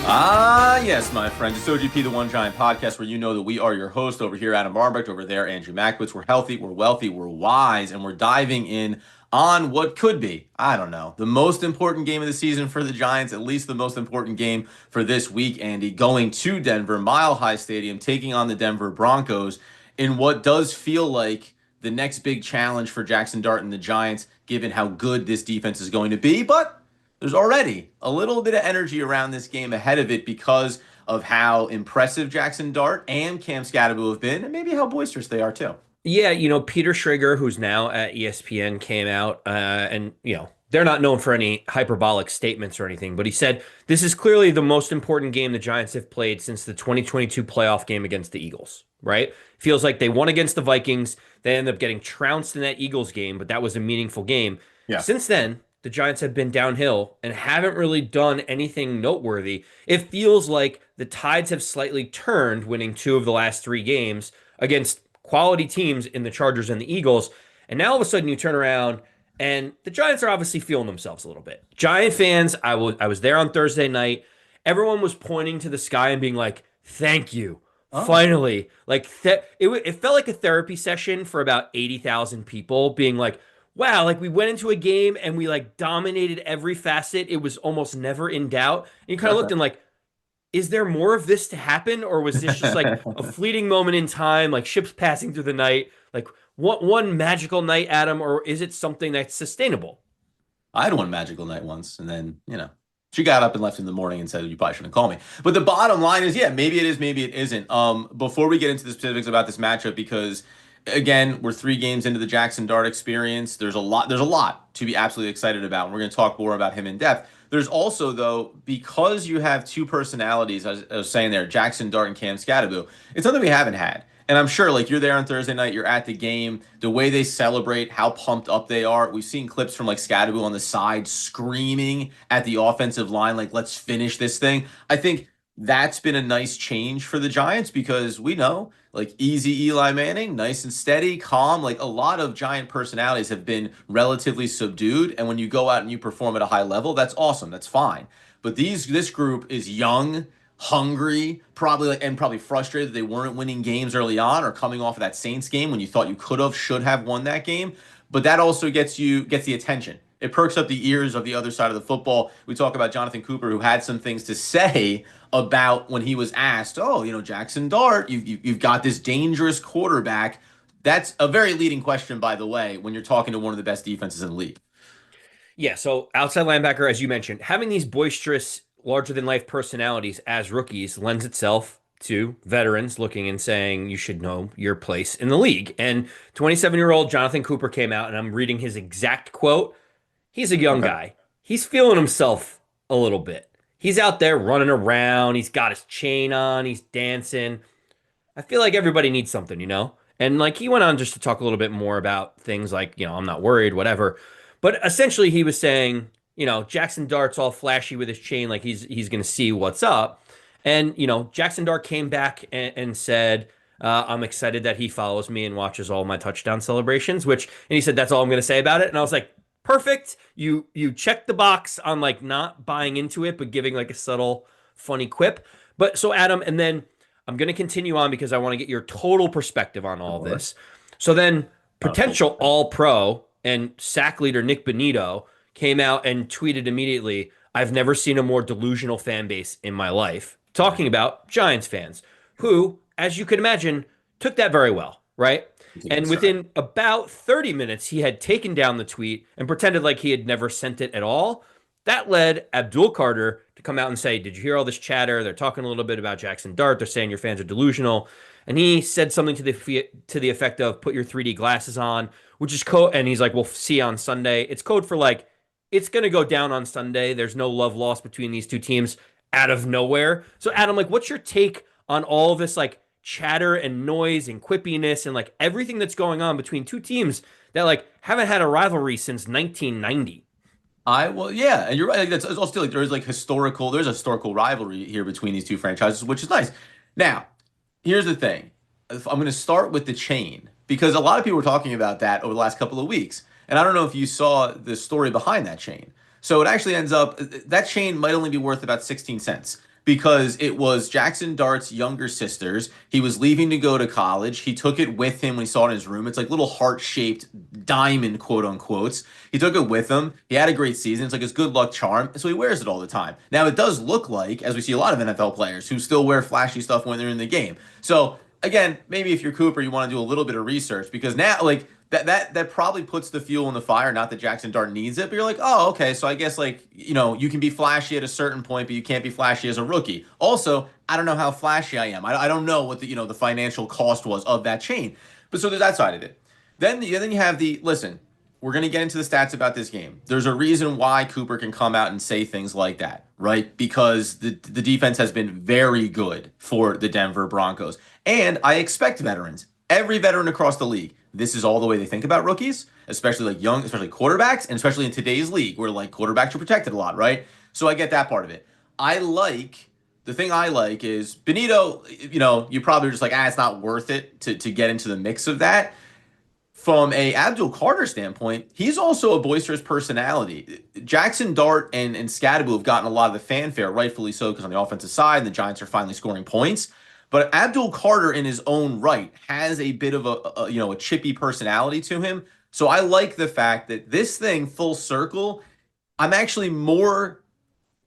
Yes, my friends. It's OGP, the One Giant Podcast, where you know that we are your host. Over here, Adam Barmbrecht. Over there, Andrew Makwitz. We're healthy, we're wealthy, we're wise, and we're diving in on what could be, I don't know, the most important game of the season for the Giants, at least the most important game for this week, Andy. Going to Denver, Mile High Stadium, taking on the Denver Broncos in what does feel like the next big challenge for Jackson Dart and the Giants, given how good this defense is going to be. But there's already a little bit of energy around this game ahead of it because of how impressive Jackson Dart and Cam Scatterbo have been, and maybe how boisterous they are too. Yeah, Peter Schrager, who's now at ESPN, came out and, they're not known for any hyperbolic statements or anything, but he said this is clearly the most important game the Giants have played since the 2022 playoff game against the Eagles, right? Feels like they won against the Vikings. They ended up getting trounced in that Eagles game, but that was a meaningful game. Yeah. Since then, the Giants have been downhill and haven't really done anything noteworthy. It feels like the tides have slightly turned, winning two of the last three games against quality teams in the Chargers and the Eagles. And now all of a sudden you turn around and the Giants are obviously feeling themselves a little bit. Giant fans, I was there on Thursday night. Everyone was pointing to the sky and being like, "Thank you. Oh, Finally." Like it felt like a therapy session for about 80,000 people being like, "Wow, like we went into a game and we like dominated every facet. It was almost never in doubt." And you kind of looked okay. and like, is there more of this to happen, or was this just like a fleeting moment in time, like ships passing through the night, like one magical night, Adam, or is it something that's sustainable? I had one magical night once, and then, she got up and left in the morning and said, you probably shouldn't call me. But the bottom line is, yeah, maybe it is, maybe it isn't. Before we get into the specifics about this matchup, because again, we're 3 games into the Jackson Dart experience. There's a lot to be absolutely excited about. And we're going to talk more about him in depth. There's also, though, because you have two personalities, I was saying there, Jackson Dart and Cam Scatterbo, it's something we haven't had. And I'm sure, like, you're there on Thursday night, you're at the game, the way they celebrate, how pumped up they are. We've seen clips from, like, Scatterbo on the side screaming at the offensive line, like, let's finish this thing. I think that's been a nice change for the Giants because we know, like, easy Eli Manning, nice and steady, calm. Like, a lot of Giant personalities have been relatively subdued. And when you go out and you perform at a high level, that's awesome. That's fine. But this group is young, hungry, probably frustrated that they weren't winning games early on or coming off of that Saints game when you thought you should have won that game. But that also gets the attention. It perks up the ears of the other side of the football. We talk about Jonathan Cooper, who had some things to say about when he was asked, "Oh, Jackson Dart, you've got this dangerous quarterback." That's a very leading question, by the way, when you're talking to one of the best defenses in the league. Yeah, so outside linebacker, as you mentioned, having these boisterous, larger than life personalities as rookies lends itself to veterans looking and saying you should know your place in the league. And 27-year-old Jonathan Cooper came out, and I'm reading his exact quote. He's a young Okay. guy. He's feeling himself a little bit. He's out there running around. He's got his chain on. He's dancing. I feel like everybody needs something. And like he went on just to talk a little bit more about things like, I'm not worried, whatever. But essentially he was saying, Jackson Dart's all flashy with his chain, like he's gonna see what's up. And Jackson Dart came back and said, I'm excited that he follows me and watches all my touchdown celebrations, and he said, that's all I'm gonna say about it. And I was like, perfect. You checked the box on like not buying into it, but giving like a subtle, funny quip. But so Adam, and then I'm going to continue on because I want to get your total perspective on Of all course. this. So then, Not a full potential All Pro and sack leader Nick Bonito came out and tweeted immediately, I've never seen a more delusional fan base in my life, talking about Giants fans, who, as you can imagine, took that very well, right? good And start. within about 30 minutes, he had taken down the tweet and pretended like he had never sent it at all. That led Abdul Carter to come out and say, did you hear all this chatter? They're talking a little bit about Jackson Dart. They're saying your fans are delusional. And he said something to the effect of, put your 3D glasses on, which is code. And he's like, we'll see you on Sunday. It's code for like, it's going to go down on Sunday. There's no love lost between these two teams out of nowhere. So, Adam, like, what's your take on all of this, like, chatter and noise and quippiness and like everything that's going on between two teams that like haven't had a rivalry since 1990? Yeah, and you're right. Like, that's it's also like there's a historical rivalry here between these two franchises, which is nice. Now, here's the thing. I'm going to start with the chain because a lot of people were talking about that over the last couple of weeks, and I don't know if you saw the story behind that chain. So it actually ends up that chain might only be worth about 16 cents. because it was Jackson Dart's younger sisters. He was leaving to go to college. He took it with him when he saw it in his room. It's like little heart-shaped diamond, quote unquote. He took it with him. He had a great season. It's like his good luck charm. So he wears it all the time. Now it does look like, as we see a lot of NFL players who still wear flashy stuff when they're in the game. So again, maybe if you're Cooper, you want to do a little bit of research because now, like that probably puts the fuel in the fire. Not that Jackson Dart needs it, but you're like, oh, okay. So I guess like you can be flashy at a certain point, but you can't be flashy as a rookie. Also, I don't know how flashy I am. I don't know what the financial cost was of that chain. But so there's that side of it. Then you have the listen. We're going to get into the stats about this game. There's a reason why Cooper can come out and say things like that, right? Because the defense has been very good for the Denver Broncos. And I expect veterans, every veteran across the league, this is all the way they think about rookies, especially like young, especially quarterbacks, and especially in today's league where like quarterbacks are protected a lot, right? So I get that part of it. The thing I like is Benito, you probably are just like, it's not worth it to get into the mix of that. From a Abdul Carter standpoint, he's also a boisterous personality. Jackson Dart and Scadaboo have gotten a lot of the fanfare, rightfully so, because on the offensive side, the Giants are finally scoring points. But Abdul Carter, in his own right, has a bit of a chippy personality to him. So I like the fact that this thing, full circle, I'm actually more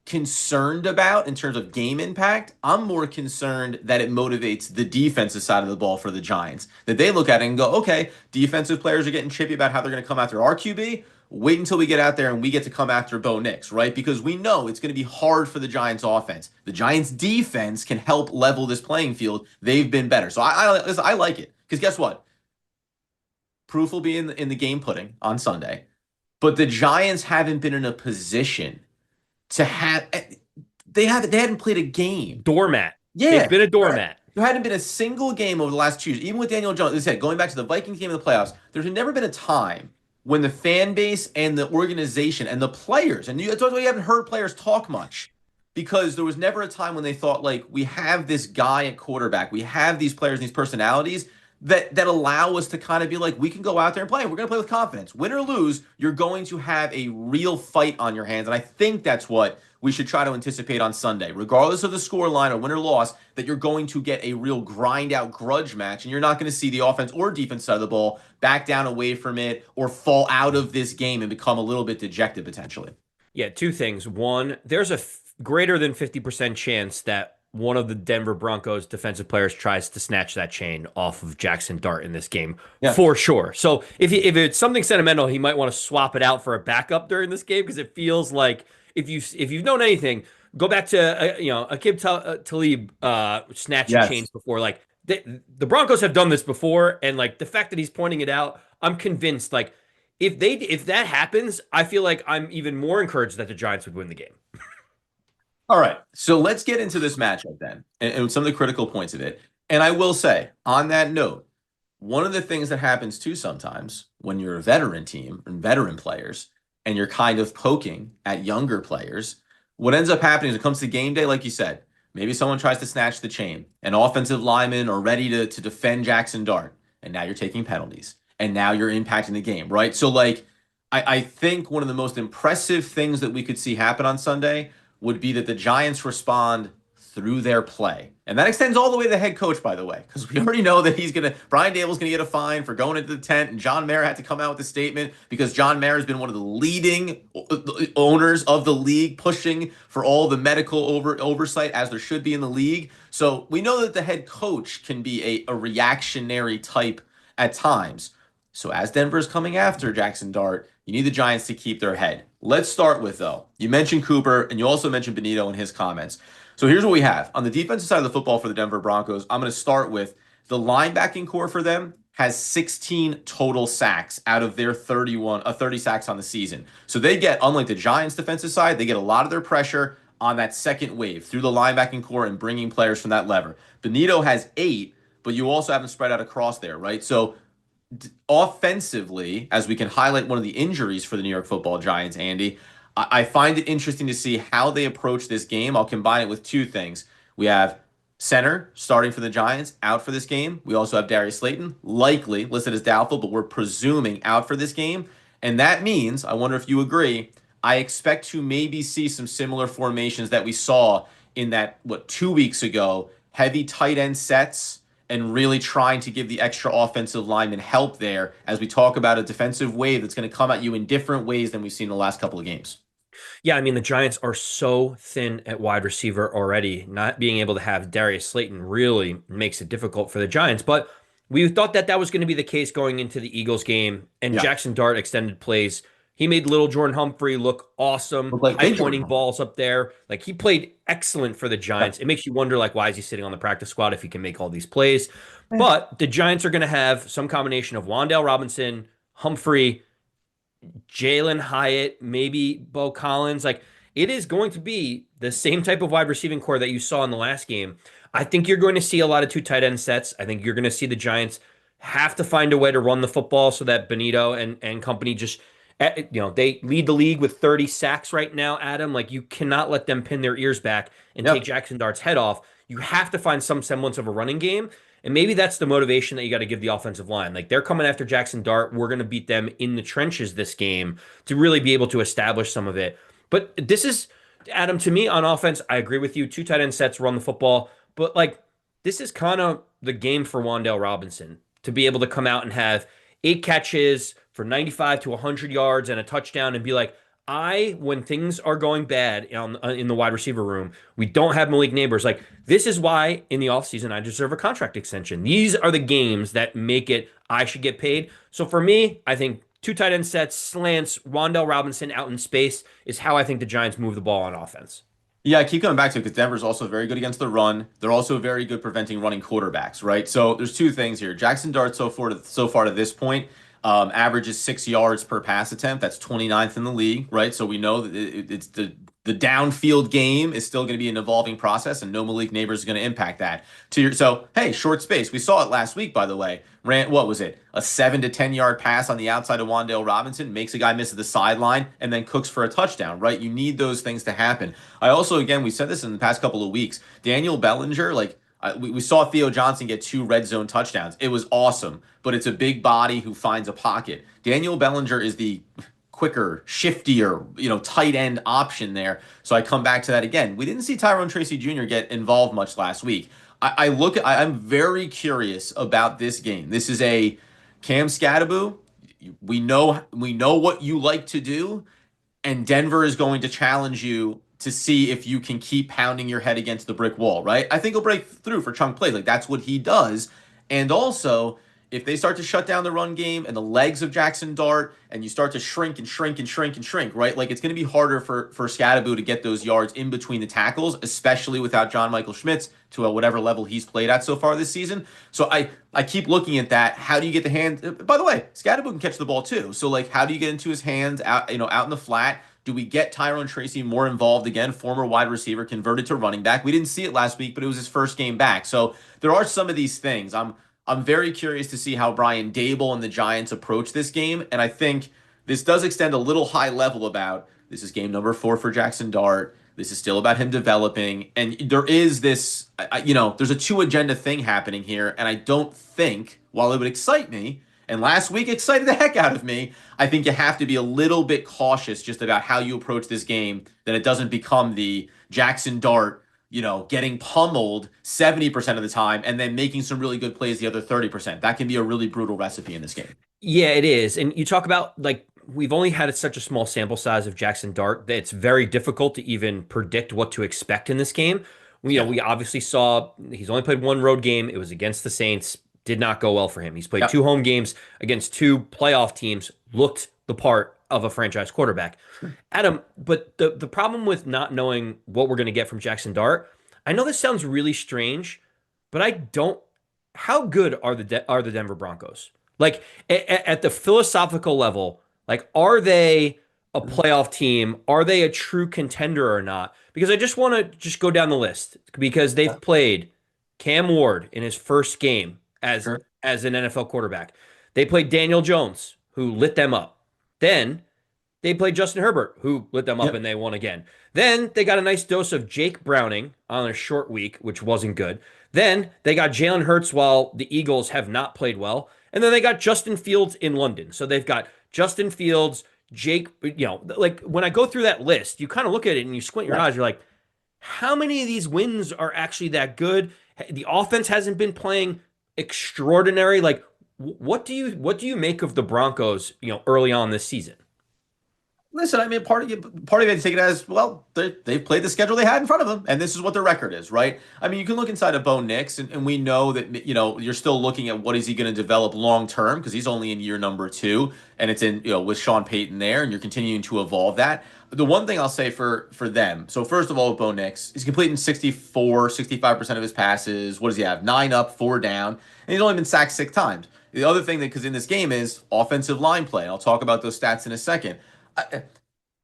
concerned about in terms of game impact. I'm more concerned that it motivates the defensive side of the ball for the Giants. That they look at it and go, okay, defensive players are getting chippy about how they're going to come after our QB. Wait until we get out there and we get to come after Bo Nix, right? Because we know it's going to be hard for the Giants offense. The Giants defense can help level this playing field. They've been better. So I like it. Because guess what? Proof will be in the game pudding on Sunday. But the Giants haven't been in a position to have they hadn't played a game. Doormat. Yeah. They've been a doormat. There hadn't been a single game over the last 2 years, even with Daniel Jones. As I said, going back to the Vikings game of the playoffs, there's never been a time when the fan base and the organization and the players, and that's why you haven't heard players talk much, because there was never a time when they thought, like, we have this guy at quarterback, we have these players, these personalities that allow us to kind of be like, we can go out there and play. We're going to play with confidence. Win or lose, you're going to have a real fight on your hands. And I think that's what we should try to anticipate on Sunday, regardless of the score line or win or loss, that you're going to get a real grind out grudge match. And you're not going to see the offense or defense side of the ball back down away from it or fall out of this game and become a little bit dejected potentially. Yeah, two things. One, there's a greater than 50% chance that one of the Denver Broncos defensive players tries to snatch that chain off of Jackson Dart in this game, for sure. So if it's something sentimental, he might want to swap it out for a backup during this game, because it feels like if you've known anything, go back to Aqib Talib snatching chains before. Like the Broncos have done this before, and like the fact that he's pointing it out, I'm convinced. Like if that happens, I feel like I'm even more encouraged that the Giants would win the game. All right, so let's get into this matchup then, and some of the critical points of it. And I will say, on that note, one of the things that happens too sometimes when you're a veteran team and veteran players, and you're kind of poking at younger players, what ends up happening is it comes to game day, like you said, maybe someone tries to snatch the chain, an offensive lineman are ready to defend Jackson Dart, and now you're taking penalties, and now you're impacting the game, right? So, like, I think one of the most impressive things that we could see happen on Sunday would be that the Giants respond through their play. And that extends all the way to the head coach, by the way, because we already know that Brian Dable's going to get a fine for going into the tent, and John Mara had to come out with a statement because John Mara has been one of the leading owners of the league, pushing for all the medical oversight as there should be in the league. So we know that the head coach can be a reactionary type at times. So as Denver's coming after Jackson Dart, you need the Giants to keep their head. Let's start with, though, you mentioned Cooper, and you also mentioned Benito in his comments. So here's what we have. On the defensive side of the football for the Denver Broncos, I'm going to start with the linebacking core for them has 16 total sacks out of their 30 sacks on the season. So they get, unlike the Giants defensive side, they get a lot of their pressure on that second wave through the linebacking core and bringing players from that lever. Benito has 8, but you also have them spread out across there, right? So offensively, as we can highlight one of the injuries for the New York Football Giants, Andy, I find it interesting to see how they approach this game. I'll combine it with two things. We have center starting for the Giants out for this game. We also have Darius Slayton, likely listed as doubtful, but we're presuming out for this game. And that means, I wonder if you agree, I expect to maybe see some similar formations that we saw in that, what, 2 weeks ago, heavy tight end sets and really trying to give the extra offensive lineman help there as we talk about a defensive wave that's going to come at you in different ways than we've seen the last couple of games. Yeah, I mean, the Giants are so thin at wide receiver already. Not being able to have Darius Slayton really makes it difficult for the Giants. But we thought that that was going to be the case going into the Eagles game. And Yeah. Jackson Dart extended plays. He made little Jordan Humphrey look awesome, Look like high big Jordan pointing Humphrey. balls up there. Like he played excellent for the Yep. Giants. It makes you wonder, like, why is he sitting on the practice squad if he can make all these plays? Eh. But the Giants are going to have some combination of Wan'Dale Robinson, Humphrey, Jalen Hyatt, maybe Bo Collins. Like it is going to be the same type of wide receiving core that you saw in the last game. I think you're going to see a lot of two tight end sets. I think you're going to see the Giants have to find a way to run the football so that Benito and company just they lead the league with 30 sacks right now, Adam. Like you cannot let them pin their ears back and take Yep. Jackson Dart's head off. You have to find some semblance of a running game. And maybe that's the motivation that you got to give the offensive line. Like they're coming after Jackson Dart. We're going to beat them in the trenches this game to really be able to establish some of it. But this is, Adam, to me on offense, I agree with you. Two tight end sets run the football. But like this is kind of the game for Wan'Dale Robinson to be able to come out and have 8 catches for 95 to 100 yards and a touchdown and be like, when things are going bad in the wide receiver room, we don't have Malik Neighbors. Like, this is why in the offseason I deserve a contract extension. These are the games that make it I should get paid. So for me, I think two tight end sets, slants, Wan'Dale Robinson out in space is how I think the Giants move the ball on offense. Yeah, I keep coming back to it because Denver's also very good against the run. They're also very good preventing running quarterbacks, right? So there's two things here. Jackson Dart so far to this point averages 6 yards per pass attempt. That's 29th in the league, right? So we know that it's the downfield game is still going to be an evolving process, and no Malik Neighbors is going to impact that. So hey, short space. We saw it last week, by the way. Ran what was it? A 7 to 10 yard pass on the outside of Wan'Dale Robinson makes a guy miss at the sideline and then cooks for a touchdown, right? You need those things to happen. I also, again, we said this in the past couple of weeks. Daniel Bellinger, like we saw Theo Johnson get 2 red zone touchdowns. It was awesome, but it's a big body who finds a pocket. Daniel Bellinger is the quicker, shiftier, tight end option there. So I come back to that again. We didn't see Tyrone Tracy Jr. get involved much last week. I'm very curious about this game. This is a Cam Scattaboo. We know what you like to do, and Denver is going to challenge you to see if you can keep pounding your head against the brick wall, right? I think he'll break through for chunk plays. Like that's what he does. And also, if they start to shut down the run game and the legs of Jackson Dart and you start to shrink and shrink and shrink and shrink, right? Like it's going to be harder for Scattaboo to get those yards in between the tackles, especially without John Michael Schmitz to whatever level he's played at so far this season. So I keep looking at that. How do you get the hand? By the way, Scattaboo can catch the ball too. So like, how do you get into his hands out in the flat? Do we get Tyrone Tracy more involved again? Former wide receiver converted to running back. We didn't see it last week, but it was his first game back. So there are some of these things. I'm very curious to see how Brian Dable and the Giants approach this game. And I think this does extend a little high level about this is game number 4 for Jackson Dart. This is still about him developing. And there is this, there's a two agenda thing happening here. And I don't think, while it would excite me, and last week excited the heck out of me, I think you have to be a little bit cautious just about how you approach this game, that it doesn't become the Jackson Dart, getting pummeled 70% of the time and then making some really good plays the other 30%. That can be a really brutal recipe in this game. Yeah, it is. And you talk about like we've only had such a small sample size of Jackson Dart that it's very difficult to even predict what to expect in this game. Yeah. We obviously saw he's only played one road game. It was against the Saints. Did not go well for him. He's played Yep. 2 home games against 2 playoff teams, looked the part of a franchise quarterback. Adam, but the problem with not knowing what we're going to get from Jackson Dart, I know this sounds really strange, but I don't. How good are the Denver Broncos? Like at the philosophical level, like are they a playoff team? Are they a true contender or not? Because I just want to just go down the list because they've played Cam Ward in his first game as Sure. as an NFL quarterback. They played Daniel Jones, who lit them up. Then they played Justin Herbert, who lit them up Yep. and they won again. Then they got a nice dose of Jake Browning on a short week, which wasn't good. Then they got Jalen Hurts while the Eagles have not played well. And then they got Justin Fields in London. So they've got Justin Fields, Jake, like when I go through that list, you kind of look at it and you squint your Yeah. eyes, you're like, how many of these wins are actually that good? The offense hasn't been playing extraordinary. Like, what do you make of the Broncos, early on this season? Listen, I mean, part of it, take it as well. They've played the schedule they had in front of them, and this is what their record is, right? I mean, you can look inside of Bo Nix, and we know that you're still looking at what is he going to develop long term because he's only in year number two, and it's in with Sean Payton there, and you're continuing to evolve that. The one thing I'll say for them, so first of all, with Bo Nix, he's completing 65% of his passes. What does he have? Nine up, four down, and he's only been sacked 6 times. The other thing that because in this game is offensive line play, and I'll talk about those stats in a second.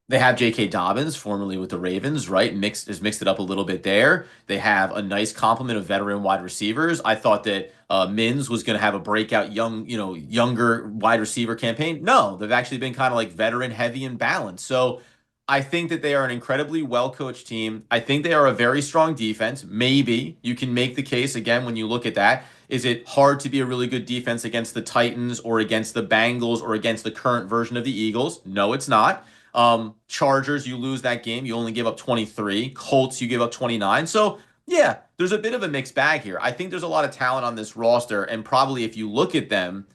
They have J.K. Dobbins, formerly with the Ravens, right? Mixed it up a little bit there. They have a nice complement of veteran wide receivers. I thought that Mims was going to have a breakout younger wide receiver campaign. No, they've actually been kind of like veteran heavy and balanced. So I think that they are an incredibly well coached team. I think they are a very strong defense. Maybe you can make the case again when you look at that. Is it hard to be a really good defense against the Titans or against the Bengals or against the current version of the Eagles? No, it's not. Chargers, you lose that game, you only give up 23. Colts, you give up 29. So, yeah, there's a bit of a mixed bag here. I think there's a lot of talent on this roster, and probably if you look at them,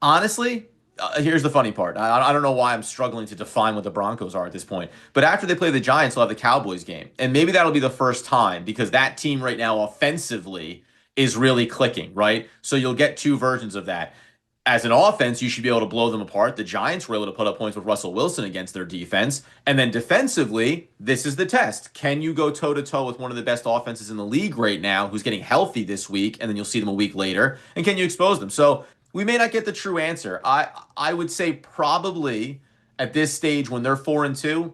honestly, here's the funny part. I don't know why I'm struggling to define what the Broncos are at this point. But after they play the Giants, they'll have the Cowboys game. And maybe that'll be the first time because that team right now offensively is really clicking, right? So you'll get two versions of that. As an offense, you should be able to blow them apart. The Giants were able to put up points with Russell Wilson against their defense. And then defensively, this is the test. Can you go toe to toe with one of the best offenses in the league right now, who's getting healthy this week, and then you'll see them a week later? And can you expose them? So we may not get the true answer. I would say probably at this stage when they're 4-2,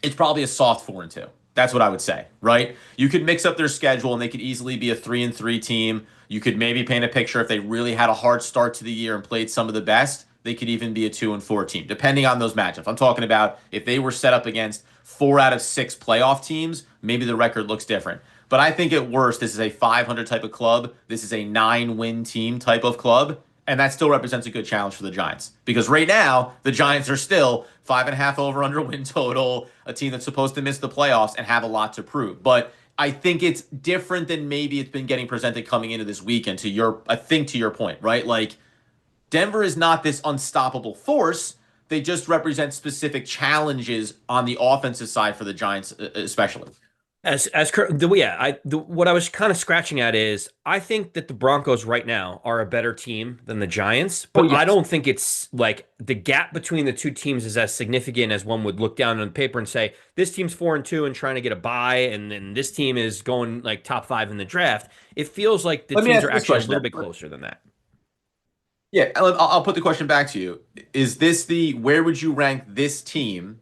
it's probably a soft 4-2. That's what I would say, right? You could mix up their schedule and they could easily be a 3-3 team. You could maybe paint a picture if they really had a hard start to the year and played some of the best, they could even be a 2-4 team, depending on those matchups. I'm talking about if they were set up against 4 out of 6 playoff teams, maybe the record looks different. But I think at worst, this is a 500 type of club. This is a 9-win team type of club. And that still represents a good challenge for the Giants. Because right now, the Giants are still 5.5 over under win total, a team that's supposed to miss the playoffs and have a lot to prove. But I think it's different than maybe it's been getting presented coming into this weekend I think to your point, right? Like Denver is not this unstoppable force. They just represent specific challenges on the offensive side for the Giants, especially. What I was kind of scratching at is I think that the Broncos right now are a better team than the Giants, Oh, but I yes. don't think it's like the gap between the two teams is as significant as one would look down on paper and say this team's 4-2 and trying to get a bye, and then this team is going like top five in the draft. It feels like the Let me teams ask are you this actually a question little then. bit closer than that. Yeah, I'll put the question back to you. Is this where would you rank this team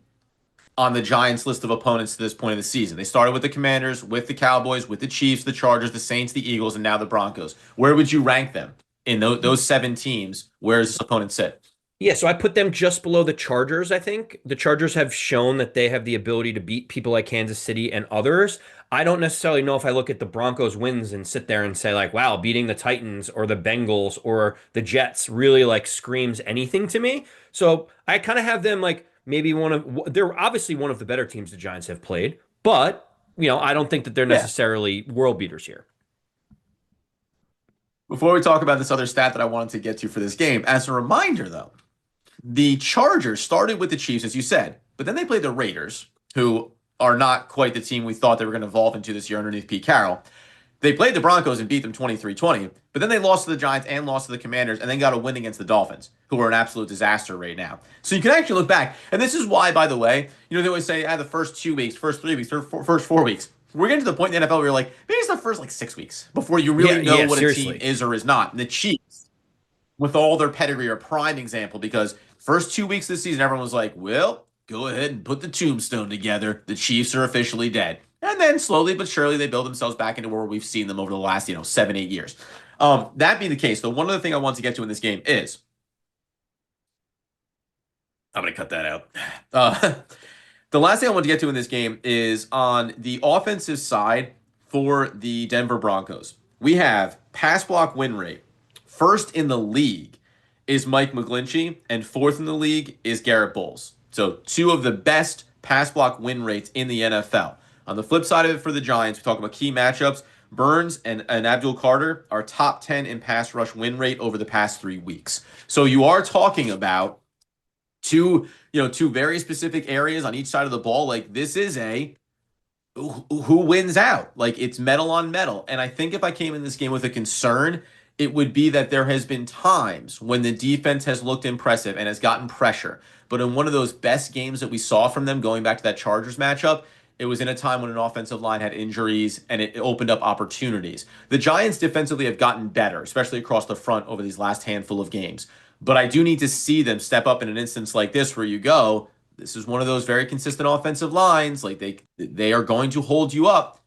on the Giants list of opponents to this point of the season? They started with the Commanders, with the Cowboys, with the Chiefs, the Chargers, the Saints, the Eagles, and now the Broncos. Where would you rank them in those 7 teams? Where does this opponent sit? Yeah, so I put them just below the Chargers, I think. The Chargers have shown that they have the ability to beat people like Kansas City and others. I don't necessarily know if I look at the Broncos wins and sit there and say like, wow, beating the Titans or the Bengals or the Jets really like screams anything to me. So I kind of have them like maybe they're obviously one of the better teams the Giants have played, but I don't think that they're Yeah. necessarily world beaters here. Before we talk about this other stat that I wanted to get to for this game, as a reminder though, the Chargers started with the Chiefs, as you said, but then they played the Raiders, who are not quite the team we thought they were going to evolve into this year underneath Pete Carroll. They played the Broncos and beat them 23-20, but then they lost to the Giants and lost to the Commanders and then got a win against the Dolphins, who are an absolute disaster right now. So you can actually look back. And this is why, by the way, they always say, the first 2 weeks, first 3 weeks, first 4 weeks. We're getting to the point in the NFL where you're like, maybe it's the first 6 weeks before you Yeah, really know yeah, what a team seriously. is or is not. And the Chiefs, with all their pedigree, are a prime example because first 2 weeks of the season, everyone was like, well, go ahead and put the tombstone together. The Chiefs are officially dead. And then slowly but surely they build themselves back into where we've seen them over the last, 7, 8 years. That being the case, the one other thing I want to get to in this game is I'm going to cut that out. Uh, the last thing I want to get to in this game is on the offensive side for the Denver Broncos. We have pass block win rate. First in the league is Mike McGlinchey, and fourth in the league is Garrett Bowles. So two of the best pass block win rates in the NFL. On the flip side of it for the Giants, we talk about key matchups. Burns and Abdul Carter are top 10 in pass rush win rate over the past 3 weeks. So you are talking about two very specific areas on each side of the ball. Like this is a who wins out. Like it's metal on metal. And I think if I came in this game with a concern, it would be that there has been times when the defense has looked impressive and has gotten pressure. But in one of those best games that we saw from them going back to that Chargers matchup, it was in a time when an offensive line had injuries and it opened up opportunities. The Giants defensively have gotten better, especially across the front over these last handful of games. But I do need to see them step up in an instance like this where you go, this is one of those very consistent offensive lines. Like they are going to hold you up.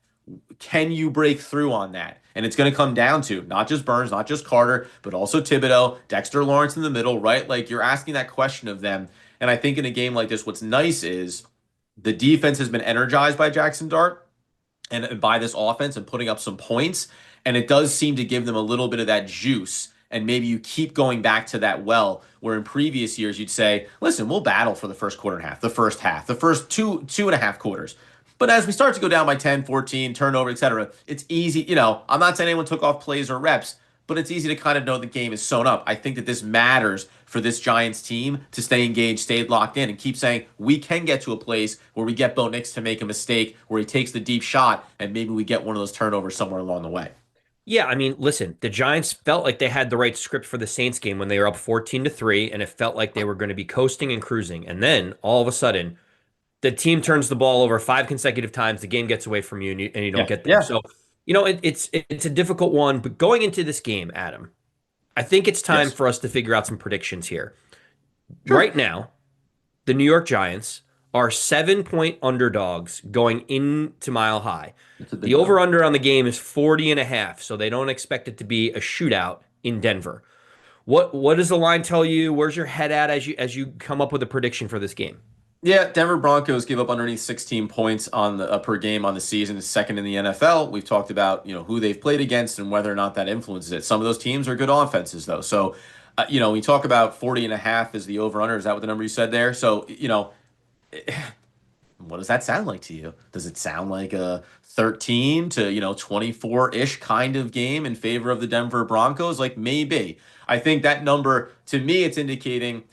Can you break through on that? And it's going to come down to not just Burns, not just Carter, but also Thibodeau, Dexter Lawrence in the middle, right? Like you're asking that question of them. And I think in a game like this, what's nice is the defense has been energized by Jackson Dart and by this offense and putting up some points. And it does seem to give them a little bit of that juice. And maybe you keep going back to that well, where in previous years you'd say, listen, we'll battle for the first quarter and a half, the first two and a half quarters. But as we start to go down by 10, 14, turnover, etc., it's easy. I'm not saying anyone took off plays or reps, but it's easy to kind of know the game is sewn up. I think that this matters for this Giants team to stay engaged, stay locked in, and keep saying we can get to a place where we get Bo Nix to make a mistake, where he takes the deep shot, and maybe we get one of those turnovers somewhere along the way. Yeah, I mean, listen, the Giants felt like they had the right script for the Saints game when they were up 14-3, and it felt like they were going to be coasting and cruising. And then all of a sudden, the team turns the ball over 5 consecutive times. The game gets away from you, and you don't Yeah, get there. yeah, So, it's a difficult one. But going into this game, Adam, I think it's time yes, for us to figure out some predictions here. sure. Right now, the New York Giants are 7-point underdogs going into Mile High. It's a The big number. over-under on the game is 40.5, so they don't expect it to be a shootout in Denver. What does the line tell you? Where's your head at as you come up with a prediction for this game? Yeah, Denver Broncos give up underneath 16 points on the per game on the season, second in the NFL. We've talked about who they've played against and whether or not that influences it. Some of those teams are good offenses though. So, we talk about 40 and a half is the over under. Is that what the number you said there? So, what does that sound like to you? Does it sound like a 13 to 24-ish kind of game in favor of the Denver Broncos? Like maybe. I think that number to me it's indicating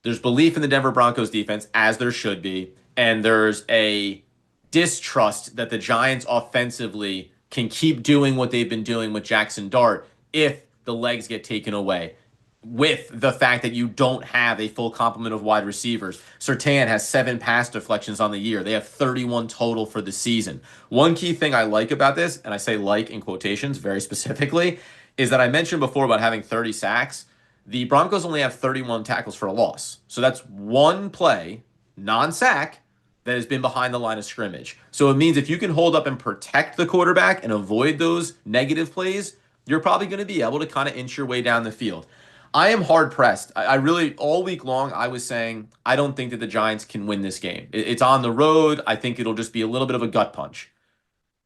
there's belief in the Denver Broncos defense, as there should be, and there's a distrust that the Giants offensively can keep doing what they've been doing with Jackson Dart if the legs get taken away. With the fact that you don't have a full complement of wide receivers. Surtain has 7 pass deflections on the year. They have 31 total for the season. One key thing I like about this, and I say like in quotations very specifically, is that I mentioned before about having 30 sacks. The Broncos only have 31 tackles for a loss. So that's one play, non-sack, that has been behind the line of scrimmage. So it means if you can hold up and protect the quarterback and avoid those negative plays, you're probably going to be able to kind of inch your way down the field. I am hard pressed. I really, all week long, I was saying, I don't think that the Giants can win this game. It's on the road. I think it'll just be a little bit of a gut punch.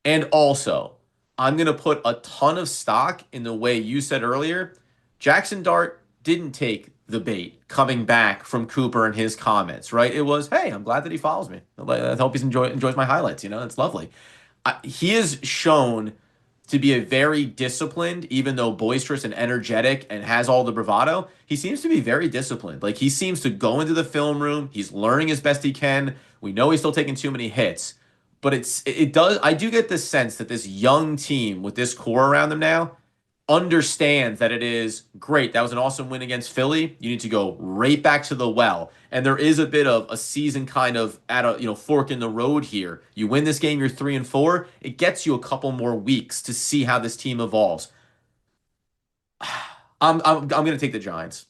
And also, I'm going to put a ton of stock in the way you said earlier. Jackson Dart didn't take the bait coming back from Cooper and his comments, right? It was, hey, I'm glad that he follows me. I hope he enjoys my highlights. It's lovely. He has shown to be a very disciplined, even though boisterous and energetic and has all the bravado, he seems to be very disciplined. Like he seems to go into the film room, he's learning as best he can. We know he's still taking too many hits, but I do get this sense that this young team with this core around them now understands that it is great. That was an awesome win against Philly. You need to go right back to the well. And there is a bit of a season kind of at a fork in the road here. You win this game, you're 3-4. It gets you a couple more weeks to see how this team evolves. I'm going to take the Giants.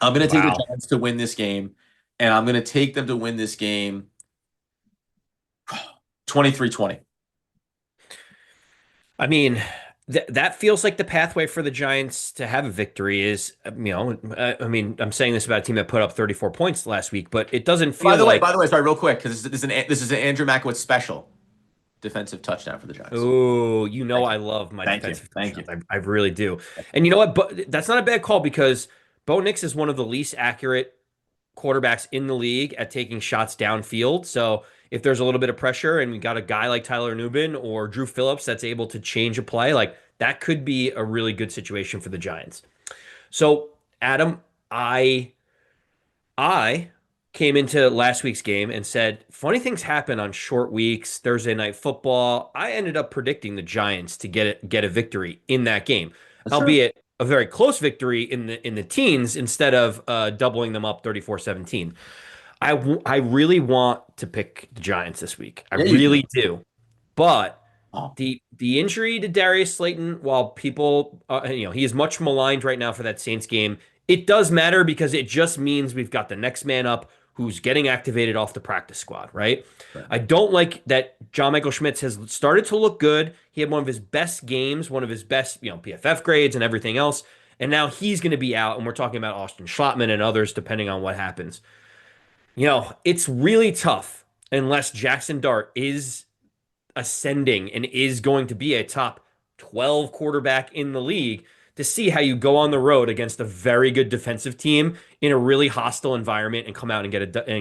I'm going to take the Wow. Giants to win this game, and I'm going to take them to win this game 23-20. I mean, that feels like the pathway for the Giants to have a victory is, I mean, I'm saying this about a team that put up 34 points last week, but it doesn't By feel the way, like, sorry, real quick, because this is an Andrew Makowitz special defensive touchdown for the Giants. oh, Thank you. I love my Thank you. defensive Thank touchdowns. you. I really do. And you know what? But that's not a bad call because Bo Nix is one of the least accurate quarterbacks in the league at taking shots downfield. So if there's a little bit of pressure and we got a guy like Tyler Nubin or Drew Phillips that's able to change a play, like that could be a really good situation for the Giants. So, Adam, I came into last week's game and said, funny things happen on short weeks, Thursday night football. I ended up predicting the Giants to get a victory in that game, That's true. albeit a very close victory in the teens instead of doubling them up 34-17. I really want to pick the Giants this week. I Yeah, you really do. do. But Oh, the injury to Darius Slayton, while people, he is much maligned right now for that Saints game, it does matter because it just means we've got the next man up who's getting activated off the practice squad, right? right. I don't like that John Michael Schmitz has started to look good. He had one of his best games, one of his best, PFF grades and everything else. And now he's going to be out. And we're talking about Austin Schlottman and others, depending on what happens. It's really tough unless Jackson Dart is ascending and is going to be a top 12 quarterback in the league to see how you go on the road against a very good defensive team in a really hostile environment and come out and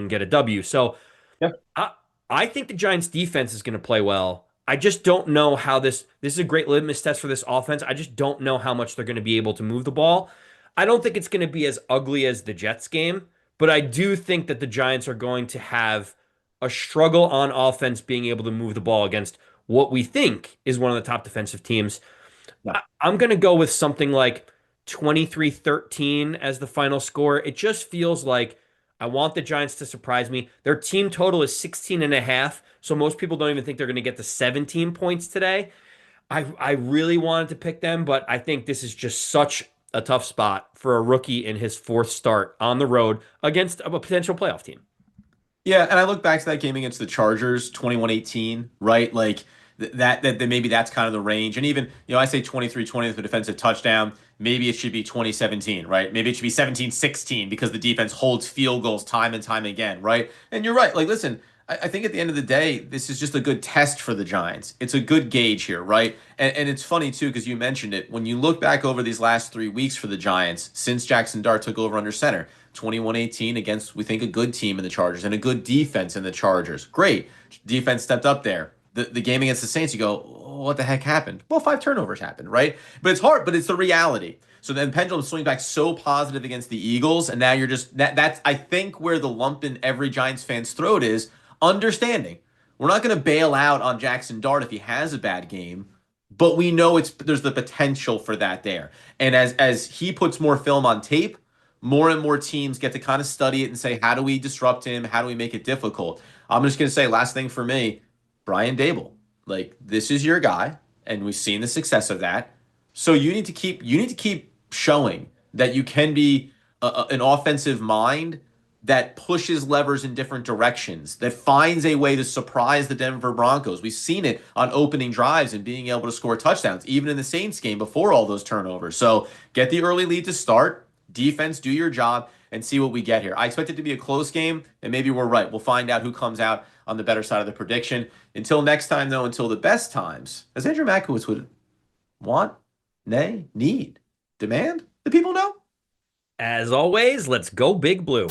get a W. So Yeah. I I think the Giants defense is going to play well. I just don't know how this is a great litmus test for this offense. I just don't know how much they're going to be able to move the ball. I don't think it's going to be as ugly as the Jets game, but I do think that the Giants are going to have a struggle on offense being able to move the ball against what we think is one of the top defensive teams. Yeah. I'm going to go with something like 23-13 as the final score. It just feels like I want the Giants to surprise me. Their team total is 16 and a half, so most people don't even think they're going to get to 17 points today. I really wanted to pick them, but I think this is just such a tough spot for a rookie in his fourth start on the road against a potential playoff team. Yeah, and I look back to that game against the Chargers, 21-18, right? Like that maybe that's kind of the range. And even, I say 23-20 with a defensive touchdown. Maybe it should be 20-17, right? Maybe it should be 17-16 because the defense holds field goals time and time again, right? And you're right. Like, listen, I think at the end of the day, this is just a good test for the Giants. It's a good gauge here, right? And it's funny too, because you mentioned it. When you look back over these last 3 weeks for the Giants, since Jackson Dart took over under center, 21-18 against, we think, a good team in the Chargers and a good defense in the Chargers. Great. Defense stepped up there. The game against the Saints, you go, oh, what the heck happened? Well, 5 turnovers happened, right? But it's hard, but it's the reality. So then pendulum swings back so positive against the Eagles, and now you're just that's I think where the lump in every Giants fan's throat is understanding. We're not going to bail out on Jackson Dart if he has a bad game, but we know there's the potential for that there. And as he puts more film on tape, more and more teams get to kind of study it and say, how do we disrupt him? How do we make it difficult? I'm just going to say, last thing for me, Brian Dable. Like, this is your guy, and we've seen the success of that. So you need to keep showing that you can be an offensive mind that pushes levers in different directions, that finds a way to surprise the Denver Broncos. We've seen it on opening drives and being able to score touchdowns, even in the Saints game before all those turnovers. So get the early lead to start. Defense, do your job and see what we get here. I expect it to be a close game, and maybe we're right. We'll find out who comes out on the better side of the prediction. Until next time, though, until the best times, as Andrew Makowitz would want, nay, need, demand, the people know. As always, let's go Big Blue.